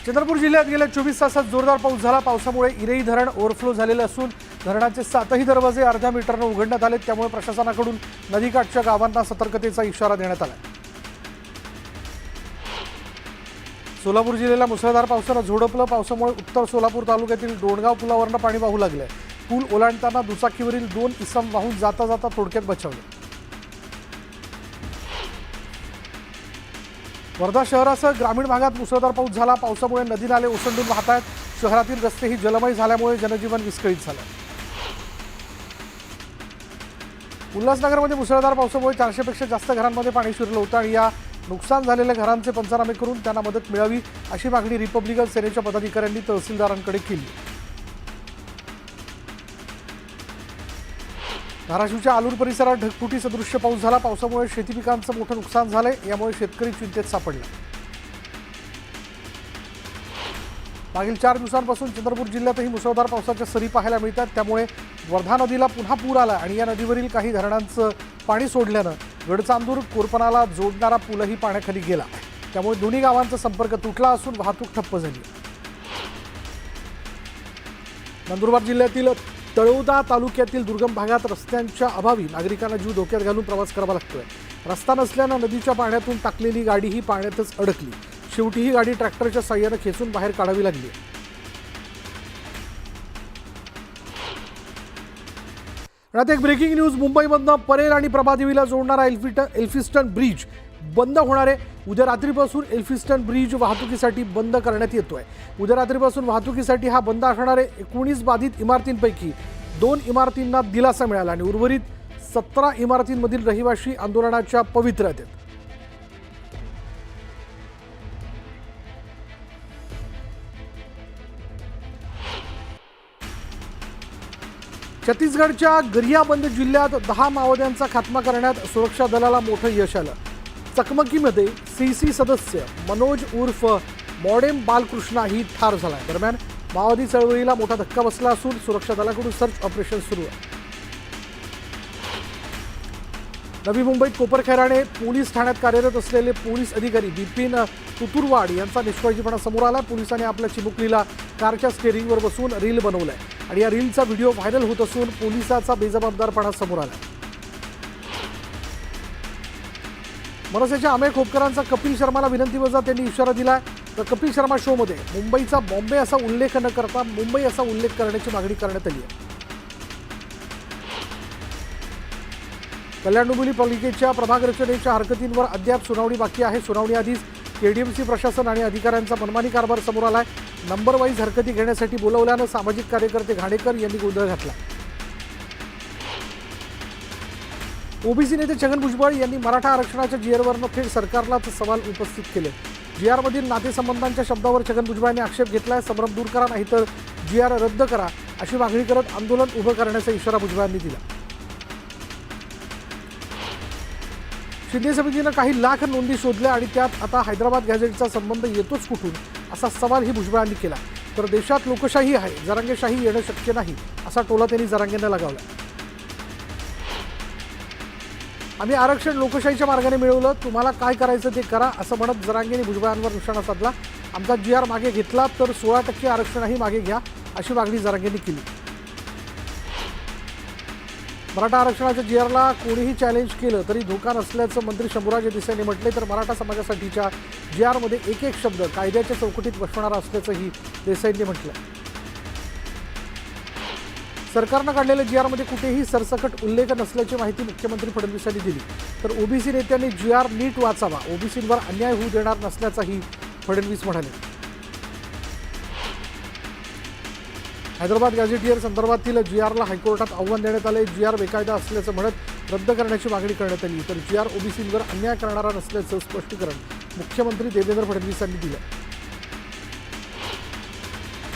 चंद्रपूर जिल्ह्यात गेल्या 24 तासात जोरदार पाऊस झाला। पावसामुळे इरेई धरण ओव्हरफ्लो झालेले असून धरणाचे 7ही दरवाजे अर्ध्या मीटरने उघडण्यात आले। त्यामुळे प्रशासनाकडून नदीकाठच्या गावांना सतर्कतेचा इशारा देण्यात आला। सोलापूर जिल्ह्याला मुसळधार पावसाने झोडपलं। पावसामुळे उत्तर सोलापूर तालुक्यातील डोणगाव पुलावरनं पाणी वाहू लागले। पूल ओलांडताना दुचाकीवरील 2 इसम वाहून जाता जाता थोडक्यात बचावले। वर्धा शहरासह ग्रामीण भागात मुसळधार पाऊस झाला। पावसामुळे नदी नाले ओसंडून वाहत आहेत। शहरातील रस्तेही जलमय झाल्यामुळे जनजीवन विस्कळीत झालं। उल्हासनगरमध्ये मुसळधार पावसामुळे 400 पेक्षा जास्त घरांमध्ये पाणी शिरलं होतं आणि या नुकसान झालेल्या घरांचे पंचनामे करून त्यांना मदत मिळावी अशी मागणी रिपब्लिकन सेनेच्या पदाधिकाऱ्यांनी तहसीलदारांकडे केली। धाराशिवच्या आलूर परिसरात ढगफुटी सदृश्य पाऊस झाला। पावसामुळे शेती पिकांचं मोठं नुकसान झालंय। यामुळे शेतकरी चिंतेत सापडला। मागील 4 दिवसांपासून चंद्रपूर जिल्ह्यातही मुसळधार पावसाच्या सरी पाहायला मिळतात। त्यामुळे वर्धा नदीला पुन्हा पूर आला आणि या नदीवरील काही धरणांचं पाणी सोडल्यानं गडचांदूर कोरपणाला जोडणारा पूलही पाण्याखाली गेला। त्यामुळे दोन्ही गावांचा संपर्क तुटला असून वाहतूक ठप्प झाली। नंदुरबार जिल्ह्यातील तळोदा तालुक्यातील दुर्गम भागात रस्त्यांच्या अभावी नागरिकांना जीव धोक्यात घालून प्रवास करावा लागतोय। रस्ता नसल्यानं नदीच्या पाण्यातून टाकलेली गाडी ही पाण्यातच अडकली। शेवटी ही गाडी ट्रॅक्टरच्या साहाय्याने खेचून बाहेर काढावी लागली। आता एक ब्रेकिंग न्यूज। मुंबईमधनं परेल आणि प्रभादेवीला जोडणारा एल्फिस्टन ब्रिज बंद होणार आहे। उद्या रात्रीपासून एल्फिस्टन ब्रिज वाहतुकीसाठी बंद करण्यात येतोय। उद्या रात्रीपासून वाहतुकीसाठी हा बंद असणार आहे। 19 बाधित इमारतींपैकी 2 इमारतींना दिलासा मिळाला आणि उर्वरित 17 इमारतींमधील रहिवासी आंदोलनाच्या पवित्र्यात आहेत। छत्तीसगडच्या गरियाबंद जिल्ह्यात 10 माओवाद्यांचा खात्मा करण्यात सुरक्षा दलाला मोठं यश आलं। चकमकीमध्ये सीसी सदस्य मनोज उर्फ मॉडेम बालकृष्णा ही ठार झाला। दरम्यान माओवादी चळवळीला मोठा धक्का बसला असून सुरक्षा दलाकडून सर्च ऑपरेशन सुरू आहे। नवी मुंबईत कोपरखैराणे पोलीस ठाण्यात कार्यरत असलेले पोलीस अधिकारी बिपिन तुतुरवाड यांचा निष्काळजीपणा समोर आला। पोलिसांनी आपल्या चिमुकलीला कारच्या स्टेअरिंगवर बसून रील बनवलाय आणि या रीलचा व्हिडिओ व्हायरल होत असून पोलिसाचा बेजबाबदारपणा समोर आला। मनसेच्या अमेय खोपकरांचा कपिल शर्माला विनंतीवजा त्यांनी इशारा दिला। तर कपिल शर्मा शोमध्ये मुंबईचा बॉम्बे असा उल्लेख न करता मुंबई असा उल्लेख करण्याची मागणी करण्यात आली आहे। कल्याण डोंबिवली पालिकेच्या प्रभाग रचनेच्या हरकतींवर अद्याप सुनावणी बाकी आहे। सुनावणीआधीच केडीएमसी प्रशासन आणि अधिकाऱ्यांचा मनमानी कारभार समोर आलाय। नंबर वाईज हरकती घेण्यासाठी बोलावल्यानं सामाजिक कार्यकर्ते घाणेकर यांनी गोंधळ घातला। ओबीसी नेते छगन भुजबळ यांनी मराठा आरक्षणाच्या जीआरवरनं थेट सरकारलाच सवाल उपस्थित केले। जीआरमधील नातेसंबंधांच्या शब्दावर छगन भुजबळांनी आक्षेप घेतलाय। संभ्रम दूर करा नाहीतर जीआर रद्द करा अशी मागणी करत आंदोलन उभं करण्याचा इशारा भुजबळांनी दिला। शिंदे समितीनं काही लाख नोंदी शोधल्या आणि त्यात आता हैदराबाद गॅझेटचा संबंध येतोच कुठून असा सवालही भुजबळांनी केला। तर देशात लोकशाही आहे, जरांगेशाही येणं शक्य नाही असा टोला त्यांनी जरांगेंना लगावला। आम्ही आरक्षण लोकशाहीच्या मार्गाने मिळवलं, तुम्हाला काय करायचं ते करा असं म्हणत जरांगेंनी भुजबळांवर निशाणा साधला। आमचा जीआर मागे घेतला तर 16% आरक्षणही मागे घ्या अशी मागणी जरांगेंनी केली। मराठा आरक्षणाच्या जीआरला कोणीही चॅलेंज केलं तरी धोका नसल्याचं मंत्री शंभूराज देसाईंनी म्हटले। तर मराठा समाजासाठीच्या जीआरमध्ये एक एक शब्द कायद्याच्या चौकटीत बसणारा असल्याचंही देसाईंनी म्हटलं। सरकारनं काढलेल्या जीआरमध्ये कुठेही सरसकट उल्लेख नसल्याची माहिती मुख्यमंत्री फडणवीसांनी दिली। तर ओबीसी नेत्यांनी जीआर नीट वाचावा, ओबीसींवर अन्याय होऊ देणार नसल्याचंही फडणवीस म्हणाले। हैदराबाद गॅझेटियर संदर्भातील जीआरला हायकोर्टात आव्हान देण्यात आले। जीआर बेकायदा असल्याचं म्हणत रद्द करण्याची मागणी करण्यात आली। तर जीआर ओबीसींवर अन्याय करणारा नसल्याचं स्पष्टीकरण मुख्यमंत्री देवेंद्र फडणवीसांनी दिलं।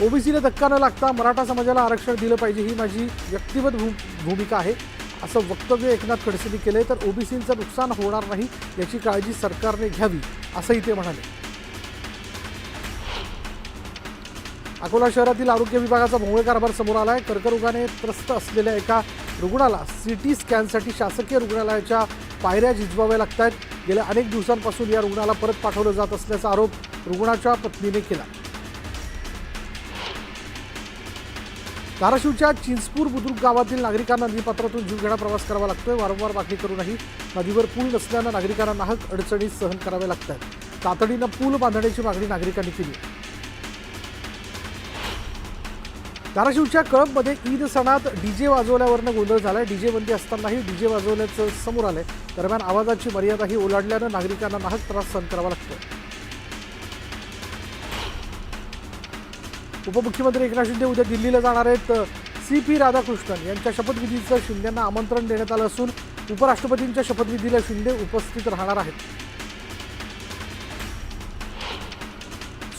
ओबीसीला धक्का न लागता मराठा समाजाला आरक्षण दिलं पाहिजे ही माझी व्यक्तिगत भूमिका आहे असं वक्तव्य एकनाथ खडसेंनी केले। तर ओबीसींचं नुकसान होणार नाही याची काळजी सरकारने घ्यावी असंही ते म्हणाले। अकोला शहरातील आरोग्य विभागाचा भोंगळ कारभार समोर आलाय। कर्करोगाने त्रस्त असलेल्या एका रुग्णाला सीटी स्कॅनसाठी शासकीय रुग्णालयाच्या पायऱ्या झिजवाव्या लागत आहेत। गेल्या अनेक दिवसांपासून या रुग्णाला परत पाठवलं जात असल्याचा आरोप रुग्णाच्या पत्नीने केला। धाराशिवच्या चिंचपूर बुद्रुक गावातील नागरिकांना नदीपात्रातून जीवघेणा प्रवास करावा लागतोय. वारंवार मागणी करूनही नदीवर पूल नसल्यानं नागरिकांना नाहक अडचणी सहन कराव्या लागत आहेत. तातडीनं पूल बांधण्याची मागणी नागरिकांनी केली. धाराशिवच्या कळंबमध्ये ईद सणात डीजे वाजवल्यावरनं गोंधळ झालाय. डीजे बंदी असतानाही डीजे वाजवल्याचं समोर आलंय. दरम्यान आवाजाची मर्यादाही ओलांडल्यानं नागरिकांना नाहक त्रास सहन करावा लागतोय. उपमुख्यमंत्री एकनाथ शिंदे उद्या दिल्लीला जाणार आहेत. CP राधाकृष्णन यांच्या शपथविधीचं शिंदेंना आमंत्रण देण्यात आलं असून उपराष्ट्रपतींच्या शपथविधीला शिंदे उपस्थित राहणार आहेत.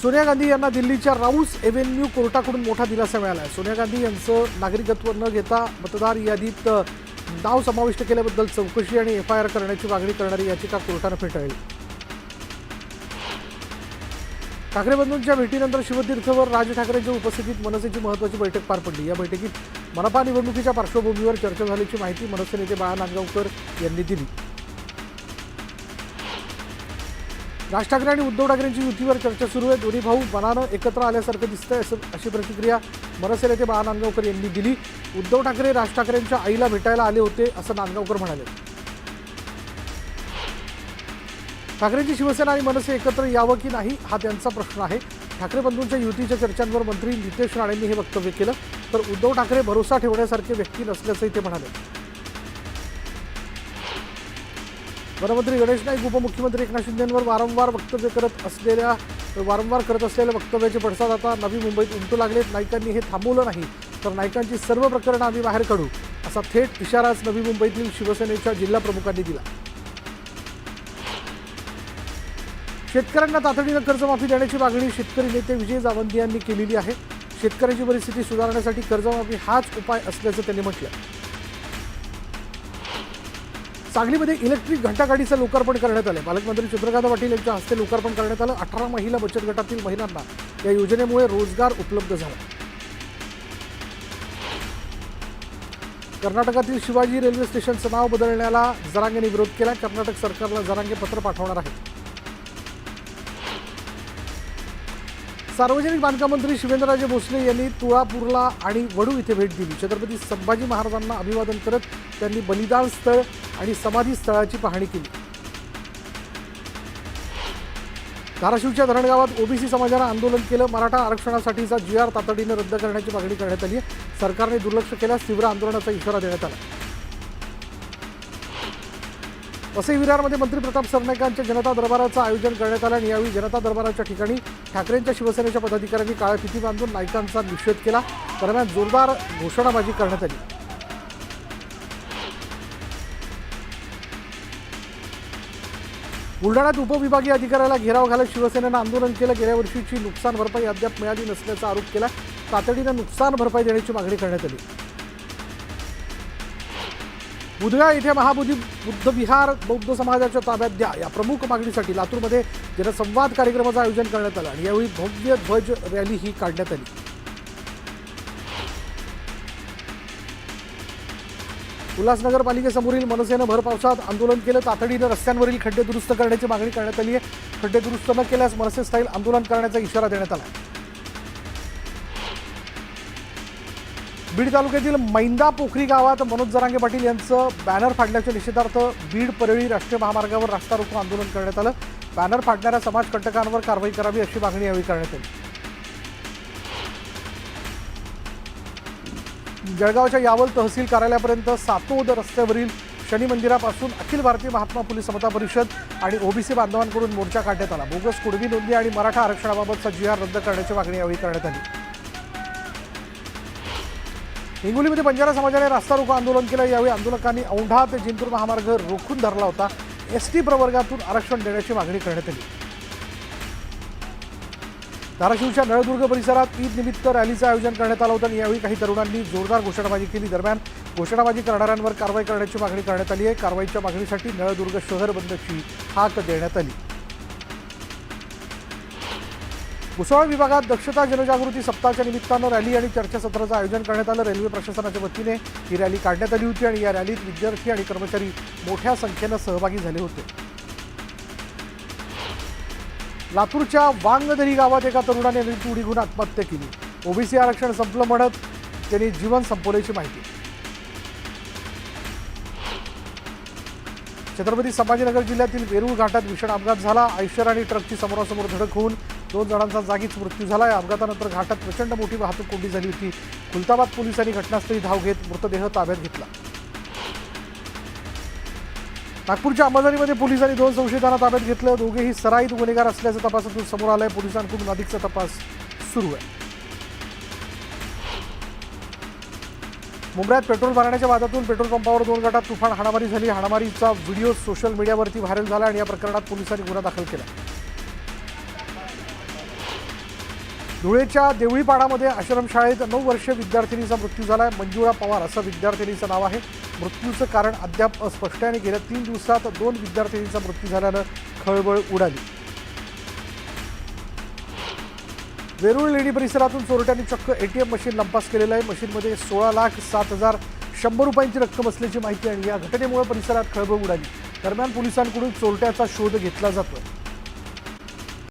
सोनिया गांधी यांना दिल्लीच्या राऊस एव्हेन्यू कोर्टाकडून मोठा दिलासा मिळाला आहे. सोनिया गांधी यांचं नागरिकत्व न घेता मतदार यादीत नाव समाविष्ट केल्याबद्दल चौकशी आणि FIR करण्याची मागणी करणारी याचिका कोर्टानं फेटाळली. ठाकरे बंधूंच्या भेटीनंतर शिवतीर्थवर राज ठाकरेंच्या उपस्थितीत मनसेची महत्त्वाची बैठक पार पडली. या बैठकीत मनपा निवडणुकीच्या पार्श्वभूमीवर चर्चा झाल्याची माहिती मनसे नेते बाळा नांदगावकर यांनी दिली. राज ठाकरे आणि उद्धव ठाकरेंची युतीवर चर्चा सुरू आहे. दोन्ही भाऊ मनानं एकत्र आल्यासारखं दिसतंय अशी प्रतिक्रिया मनसे नेते बाळा नांदगावकर यांनी दिली. उद्धव ठाकरे राज ठाकरेंच्या आईला भेटायला आले होते असं नांदगावकर म्हणाले. ठाकरेंची शिवसेना आणि मनसे एकत्र यावं की नाही हा त्यांचा प्रश्न आहे. ठाकरे बंधूंच्या युतीच्या चर्चांवर मंत्री नितेश राणेंनी हे वक्तव्य केलं. तर उद्धव ठाकरे भरोसा ठेवण्यासारखे व्यक्ती नसल्याचंही ते म्हणाले. वनमंत्री गणेश नाईक उपमुख्यमंत्री एकनाथ शिंदेंवर वारंवार करत असलेल्या वक्तव्याचे पडसाद आता नवी मुंबईत उमटू लागलेत. नाईकांनी हे थांबवलं नाही तर नाईकांची सर्व प्रकरणं आम्ही बाहेर काढू असा थेट इशाराच नवी मुंबईतील शिवसेनेच्या जिल्हा प्रमुखांनी दिला. शेतकऱ्यांना तातडीनं कर्जमाफी देण्याची मागणी शेतकरी नेते विजय जावंदी यांनी केलेली आहे. शेतकऱ्यांची परिस्थिती सुधारण्यासाठी कर्जमाफी हाच उपाय असल्याचं त्यांनी म्हटलं. सांगलीमध्ये इलेक्ट्रिक घंटागाडीचं लोकार्पण करण्यात आलं. पालकमंत्री चंद्रकांत पाटील यांच्या हस्ते लोकार्पण करण्यात आलं. 18 महिला बचत गटातील महिलांना या योजनेमुळे रोजगार उपलब्ध झाला. कर्नाटकातील शिवाजी रेल्वे स्टेशनचं नाव बदलण्याला जरांगेने विरोध केला. कर्नाटक सरकारला जरांगे पत्र पाठवणार आहे. सार्वजनिक बांधकाम मंत्री शिवेंद्रराजे भोसले यांनी तुळापूरला आणि वडू इथे भेट दिली. छत्रपती संभाजी महाराजांना अभिवादन करत त्यांनी बलिदान स्थळ आणि समाधी स्थळाची पाहणी केली. धाराशिवच्या धरणगावात ओबीसी समाजानं आंदोलन केलं. मराठा आरक्षणासाठीचा GR तातडीनं रद्द करण्याची मागणी करण्यात आली. सरकारने दुर्लक्ष केल्यास तीव्र आंदोलनाचा इशारा देण्यात आला. वसई विरारमध्ये मंत्री प्रताप सरनाईकांच्या जनता दरबाराचं आयोजन करण्यात आलं आणि यावेळी जनता दरबाराच्या ठिकाणी ठाकरेंच्या शिवसेनेच्या पदाधिकाऱ्यांनी काळ्या फिती बांधून नाईकांचा निषेध केला. दरम्यान जोरदार घोषणाबाजी करण्यात आली. बुलढाण्यात उपविभागीय अधिकाऱ्याला घेराव घालत शिवसेनेनं आंदोलन केलं. गेल्या वर्षीची नुकसान भरपाई अद्याप मिळाली नसल्याचा आरोप केला. तातडीनं नुकसान भरपाई देण्याची मागणी करण्यात आली. बुधगाव येथे महाबोधी बुद्ध विहार बौद्ध समाजाच्या ताब्यात द्या या प्रमुख मागणीसाठी लातूरमध्ये जनसंवाद कार्यक्रमाचं आयोजन करण्यात आलं आणि यावेळी भव्य ध्वज रॅली ही काढण्यात आली. उल्हासनगर पालिकेसमोरील मनसेनं भर पावसात आंदोलन केलं. तातडीनं रस्त्यांवरील खड्डे दुरुस्त करण्याची मागणी करण्यात आली आहे. खड्डे दुरुस्त न केल्यास मनसे स्टाईल आंदोलन करण्याचा इशारा देण्यात आला. बीड तालुक्यातील मैंदा पोखरी गावात मनोज जरांगे पाटील यांचं बॅनर फाडल्याच्या निषेधार्थ बीड परळी राष्ट्रीय महामार्गावर रास्ता रोको आंदोलन करण्यात आलं. बॅनर फाडणाऱ्या समाजकंटकांवर कारवाई करावी अशी मागणी यावेळी करण्यात आली. जळगावच्या यावल तहसील कार्यालयापर्यंत सातोद रस्त्यावरील शनी मंदिरापासून अखिल भारतीय महात्मा फुले समता परिषद आणि ओबीसी बांधवांकडून मोर्चा काढण्यात आला. बोगस कुणबी नोंदणी आणि मराठा आरक्षणाबाबतचा GR रद्द करण्याची मागणी यावेळी करण्यात आली. हिंगोलीमध्ये बंजारा समाजाने रास्ता रोको आंदोलन केलं. यावेळी आंदोलकांनी औंढा ते जिंतूर महामार्ग रोखून धरला होता. ST प्रवर्गातून आरक्षण देण्याची मागणी करण्यात आली. धाराशिवच्या नळदुर्ग परिसरात ईद निमित्त रॅलीचं आयोजन करण्यात आलं होतं आणि यावेळी काही तरुणांनी जोरदार घोषणाबाजी केली. दरम्यान घोषणाबाजी करणाऱ्यांवर कारवाई करण्याची मागणी करण्यात आली आहे. कारवाईच्या मागणीसाठी नळदुर्ग शहर बंदची हाक देण्यात आली. भुसावळ विभागात दक्षता जनजागृती सप्ताहाच्या निमित्तानं रॅली आणि चर्चासत्राचं आयोजन करण्यात आलं. रेल्वे प्रशासनाच्या वतीने ही रॅली काढण्यात आली होती आणि या रॅलीत विद्यार्थी आणि कर्मचारी मोठ्या संख्येनं सहभागी झाले होते. लातूरच्या वांगदरी गावात एका तरुणाने उडी घेऊन आत्महत्या केली. ओबीसी आरक्षण संपलं म्हणत त्यांनी जीवन संपवल्याची माहिती. छत्रपती संभाजीनगर जिल्ह्यातील वेरूळ घाटात भीषण अपघात झाला. आयशर आणि ट्रकची समोरासमोर धडक होऊन 2 जणांचा जागीच मृत्यू झाला. या अपघातानंतर घाटात प्रचंड मोठी वाहतूक कोंडी झाली होती. खुलताबाद पोलिसांनी घटनास्थळी धाव घेत मृतदेह ताब्यात घेतला. नागपूरच्या अंबाझरीमध्ये पोलिसांनी 2 संशयितांना ताब्यात घेतलं. दोघेही सराईत गुन्हेगार असल्याचं तपासातून समोर आलंय. पोलिसांकडून अधिकचा तपास सुरू आहे. मुंबईत पेट्रोल भरण्याच्या वादातून पेट्रोल पंपावर 2 गटात तुफान हाणामारी झाली. हाणामारीचा व्हिडिओ सोशल मीडियावरती व्हायरल झाला आणि या प्रकरणात पोलिसांनी गुन्हा दाखल केला. धुळेच्या देवळीपाडामध्ये आश्रमशाळेत 9 वर्षीय विद्यार्थिनीचा मृत्यू झाला आहे. मंजुळा पवार असं विद्यार्थिनीचं नाव आहे. मृत्यूचं कारण अद्याप अस्पष्ट आहे आणि गेल्या 3 दिवसात 2 विद्यार्थिनींचा मृत्यू झाल्यानं खळबळ उडाली. वेरूळ लेणी परिसरातून चोरट्यांनी चक्क ATM मशीन लंपास केलेलं आहे. मशीनमध्ये 16,07,100 रुपयांची रक्कम असल्याची माहिती आणि या घटनेमुळे परिसरात खळबळ उडाली. दरम्यान पोलिसांकडून चोरट्याचा शोध घेतला जातोय.